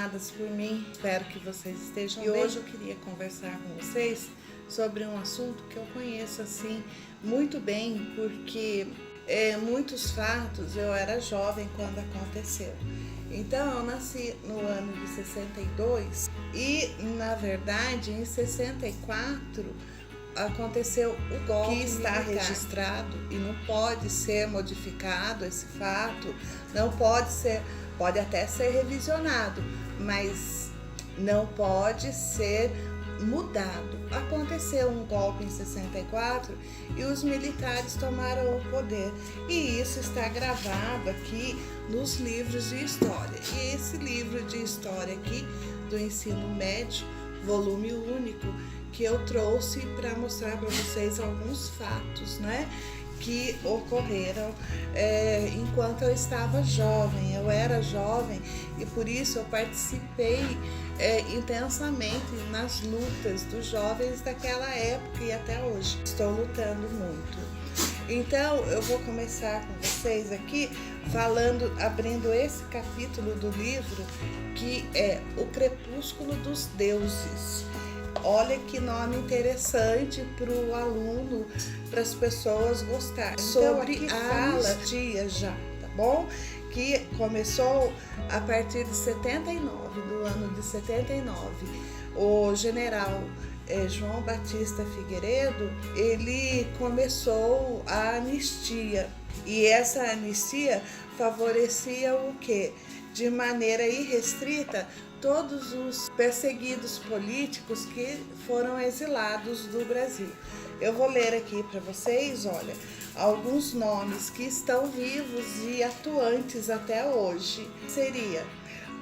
acompanhadas por mim? Espero que vocês estejam bem. E hoje eu queria conversar com vocês sobre um assunto que eu conheço assim muito bem, porque muitos fatos eu era jovem quando aconteceu. Então eu nasci no ano de 62 e, na verdade, em 64 aconteceu o golpe que está registrado e não pode ser modificado esse fato, não pode ser, pode até ser revisionado, mas não pode ser mudado. Aconteceu um golpe em 64 e os militares tomaram o poder, e isso está gravado aqui nos livros de história. E esse livro de história aqui do ensino médio, volume único, que eu trouxe para mostrar para vocês alguns fatos, né, que ocorreram enquanto eu estava jovem. Eu era jovem e por isso eu participei intensamente nas lutas dos jovens daquela época e até hoje. Estou lutando muito. Então eu vou começar com vocês aqui falando, abrindo esse capítulo do livro, que é O Crepúsculo dos Deuses. Olha que nome interessante para o aluno, para as pessoas gostarem. Então, sobre a anistia já, tá bom? Que começou a partir de 79, do ano de 79. O general João Batista Figueiredo, ele começou a anistia. E essa anistia favorecia o quê? De maneira irrestrita, todos os perseguidos políticos que foram exilados do Brasil. Eu vou ler aqui para vocês, olha, alguns nomes que estão vivos e atuantes até hoje. Seria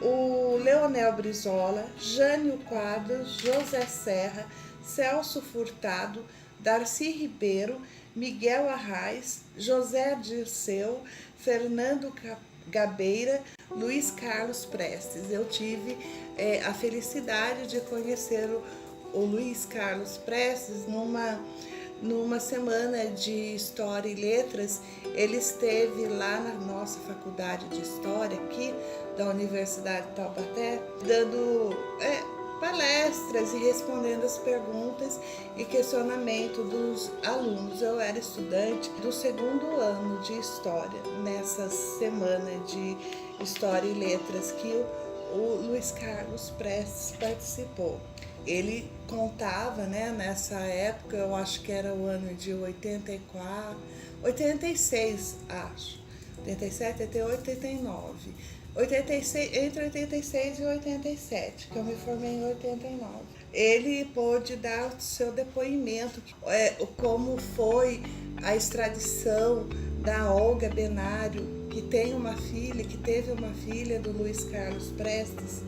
o Leonel Brizola, Jânio Quadros, José Serra, Celso Furtado, Darcy Ribeiro, Miguel Arraes, José Dirceu, Fernando Gabeira, Luiz Carlos Prestes. Eu tive a felicidade de conhecer o Luiz Carlos Prestes numa semana de História e Letras. Ele esteve lá na nossa faculdade de História aqui da Universidade de Taubaté, dando palestras e respondendo as perguntas e questionamento dos alunos. Eu era estudante do segundo ano de História, nessa semana de História e Letras que o Luiz Carlos Prestes participou. Ele contava, né, nessa época, eu acho que era o ano de 86, acho, 87, 88, 89. 86, entre 86 e 87, que eu me formei em 89. Ele pôde dar o seu depoimento, como foi a extradição da Olga Benário, que tem uma filha, que teve uma filha do Luiz Carlos Prestes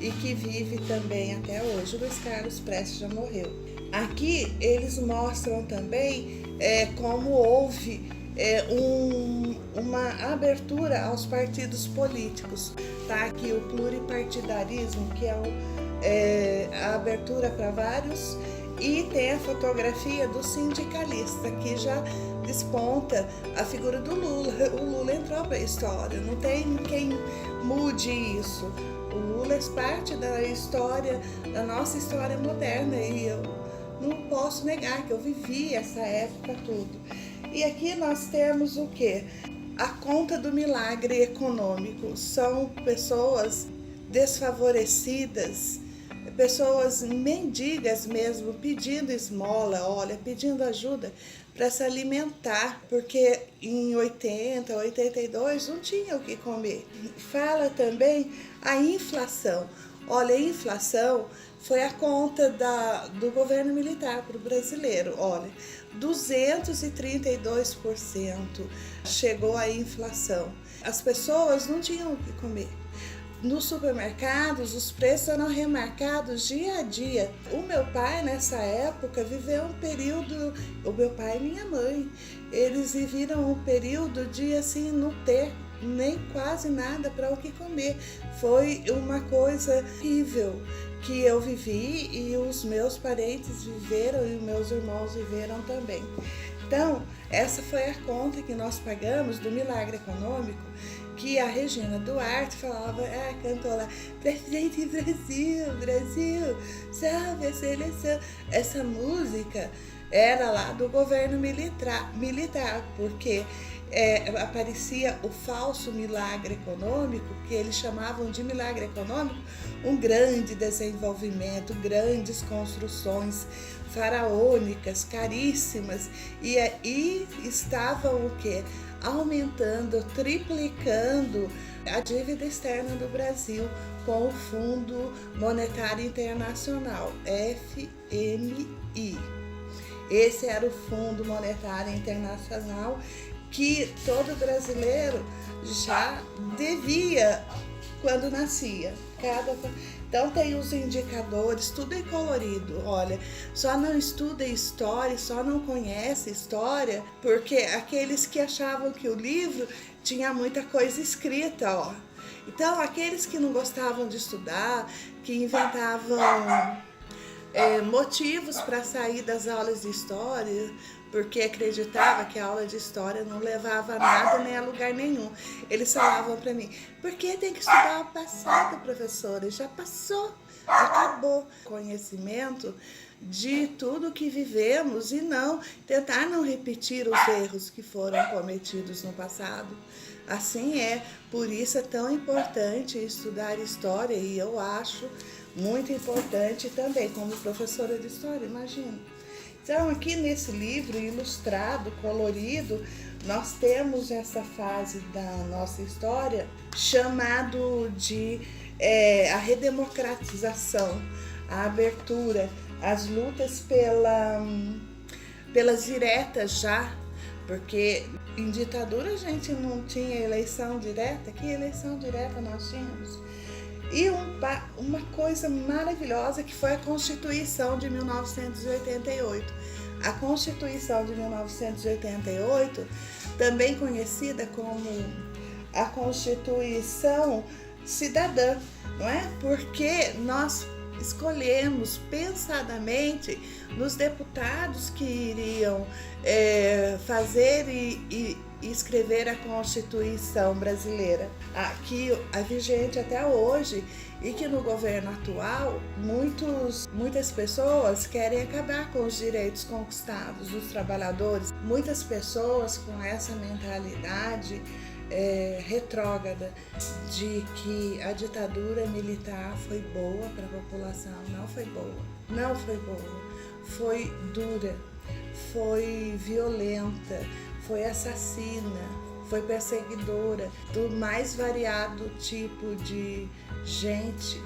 e que vive também até hoje. O Luiz Carlos Prestes já morreu. Aqui eles mostram também como houve uma abertura aos partidos políticos. Tá aqui o pluripartidarismo, que é a abertura para vários, e tem a fotografia do sindicalista, que já desponta a figura do Lula. O Lula entrou para a história, não tem quem mude isso. O Lula é parte da história, da nossa história moderna, e eu não posso negar que eu vivi essa época tudo. E aqui nós temos o quê? A conta do milagre econômico. São pessoas desfavorecidas, pessoas mendigas mesmo, pedindo esmola, olha, pedindo ajuda para se alimentar, porque em 80, 82 não tinha o que comer. Fala também a inflação. Olha, a inflação foi a conta do governo militar para o brasileiro. Olha, 232% chegou a inflação. As pessoas não tinham o que comer. Nos supermercados, os preços eram remarcados dia a dia. O meu pai, nessa época, viveu um período... O meu pai e minha mãe, eles viveram um período de, assim, não ter nem quase nada para o que comer. Foi uma coisa horrível que eu vivi e os meus parentes viveram e os meus irmãos viveram também. Então, essa foi a conta que nós pagamos do milagre econômico, que a Regina Duarte falava, cantou lá, presidente Brasil, Brasil, salve a seleção. Essa música era lá do governo militar porque aparecia o falso milagre econômico, que eles chamavam de milagre econômico, um grande desenvolvimento, grandes construções faraônicas, caríssimas, e aí estavam o quê? Aumentando, triplicando a dívida externa do Brasil com o Fundo Monetário Internacional, FMI. Esse era o Fundo Monetário Internacional que todo brasileiro já devia quando nascia. Então tem os indicadores, tudo é colorido. Olha, só não estuda história, só não conhece história, porque aqueles que achavam que o livro tinha muita coisa escrita, ó. Então aqueles que não gostavam de estudar, que inventavam motivos para sair das aulas de história, porque acreditava que a aula de história não levava a nada nem a lugar nenhum. Eles falavam para mim, por que tem que estudar o passado, professora? Já passou, acabou. Conhecimento de tudo que vivemos e tentar não repetir os erros que foram cometidos no passado. Assim por isso é tão importante estudar história, e eu acho muito importante também, como professora de história, imagina. Então, aqui nesse livro ilustrado, colorido, nós temos essa fase da nossa história chamado de a redemocratização, a abertura, as lutas pelas diretas já, porque em ditadura a gente não tinha eleição direta, que eleição direta nós tínhamos? E uma coisa maravilhosa que foi a Constituição de 1988. A Constituição de 1988, também conhecida como a Constituição Cidadã, não é? Porque nós escolhemos pensadamente nos deputados que iriam fazer e escrever a Constituição brasileira, que é vigente até hoje, e que no governo atual muitas pessoas querem acabar com os direitos conquistados dos trabalhadores. Muitas pessoas com essa mentalidade retrógrada de que a ditadura militar foi boa para a população. Não foi boa, não foi boa, foi dura, foi violenta, foi assassina, foi perseguidora do mais variado tipo de gente,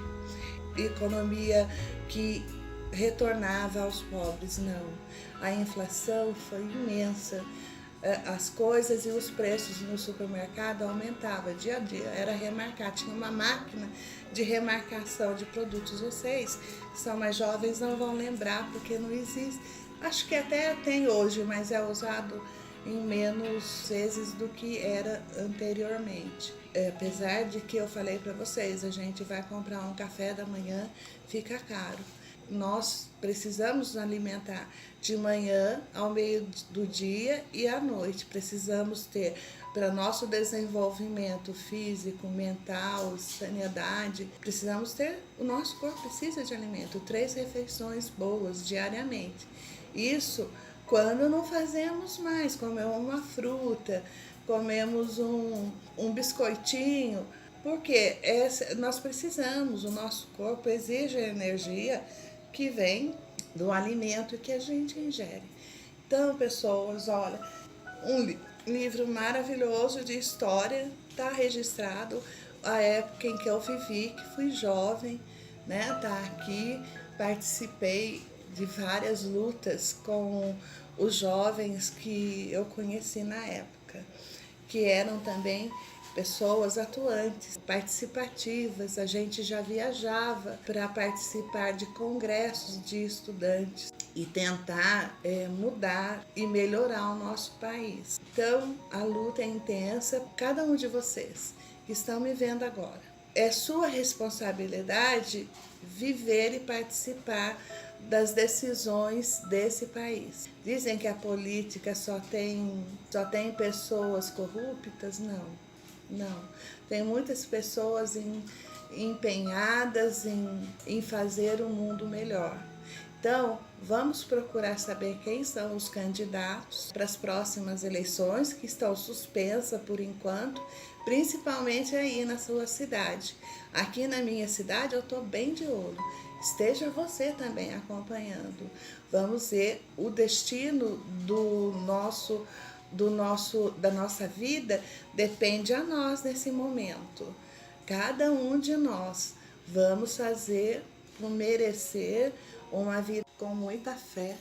economia que retornava aos pobres, não. A inflação foi imensa, as coisas e os preços no supermercado aumentavam dia a dia, era remarcar, tinha uma máquina de remarcação de produtos. Vocês que são mais jovens não vão lembrar porque não existe, acho que até tem hoje, mas é usado em menos vezes do que era anteriormente. Apesar de que eu falei para vocês, a gente vai comprar um café da manhã, fica caro. Nós precisamos nos alimentar de manhã, ao meio do dia e à noite. Precisamos ter, para nosso desenvolvimento físico, mental, sanidade, precisamos ter, o nosso corpo precisa de alimento, 3 refeições boas diariamente. Isso quando não fazemos mais, comemos uma fruta, comemos um biscoitinho, porque nós precisamos, o nosso corpo exige a energia que vem do alimento que a gente ingere. Então, pessoas, olha, um livro maravilhoso de história, está registrado a época em que eu vivi, que fui jovem, né? Tá aqui, participei de várias lutas com os jovens que eu conheci na época, que eram também pessoas atuantes, participativas. A gente já viajava para participar de congressos de estudantes e tentar mudar e melhorar o nosso país. Então, a luta é intensa. Cada um de vocês que estão me vendo agora, é sua responsabilidade viver e participar das decisões desse país. Dizem que a política só tem pessoas corruptas? Não. Não. Tem muitas pessoas empenhadas em fazer um mundo melhor. Então, vamos procurar saber quem são os candidatos para as próximas eleições, que estão suspensas por enquanto, principalmente aí na sua cidade. Aqui na minha cidade eu estou bem de olho. Esteja você também acompanhando. Vamos ver o destino da nossa vida, depende a nós nesse momento. Cada um de nós vamos fazer por merecer uma vida com muita fé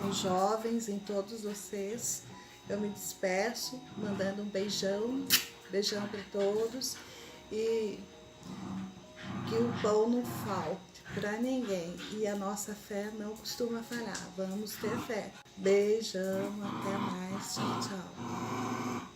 nos jovens, em todos vocês. Eu me despeço, mandando um beijão para todos, e que o pão não falte para ninguém, e a nossa fé não costuma falhar. Vamos ter fé. Beijão, até mais, tchau, tchau.